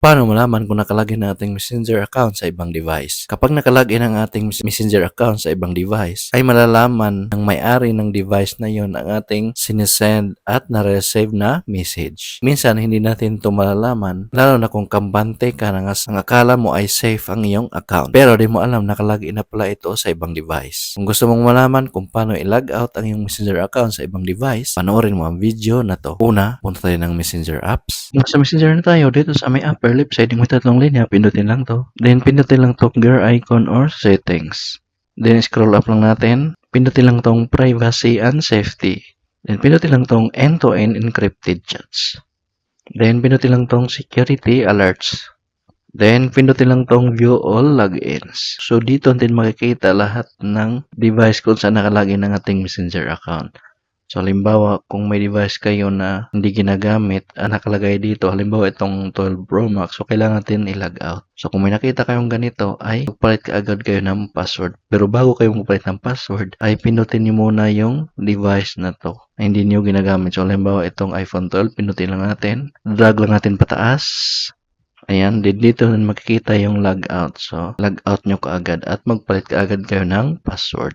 Paano malaman kung nakalagin ang ating Messenger account sa ibang device? Kapag nakalagin ang ating Messenger account sa ibang device, ay malalaman ng may-ari ng device na yon ang ating sinesend at na-receive na message. Minsan, hindi natin ito malalaman, lalo na kung kampante ka na ang akala mo ay safe ang iyong account. Pero di mo alam nakalagin na pala ito sa ibang device. Kung gusto mong malaman kung paano i-log out ang iyong Messenger account sa ibang device, panoorin mo ang video na to. Una, punta tayo ng Messenger apps. Sa Messenger na tayo, dito sa may upper left side, yung may tatlong linya, pindutin lang to. Then, pindutin lang to gear icon or settings. Then, scroll up lang natin. Pindutin lang tong privacy and safety. Then, pindutin lang tong end-to-end encrypted chats. Then, pindutin lang tong security alerts. Then, pindutin lang tong view all logins. So, dito natin makikita lahat ng device kung saan nakalagin ng ating Messenger account. So, halimbawa, kung may device kayo na hindi ginagamit, nakalagay dito, halimbawa itong 12 Pro Max, so kailangan natin i-log out. So, kung may nakita kayong ganito, ay magpalit ka agad kayo ng password. Pero bago kayo magpalit ng password, ay pinutin nyo muna yung device na to na hindi nyo ginagamit. So, halimbawa, itong iPhone 12, pinutin lang natin. Drag lang natin pataas. Ayan, dito makikita yung log out. So, log out nyo kaagad at magpalit kaagad kayo ng password.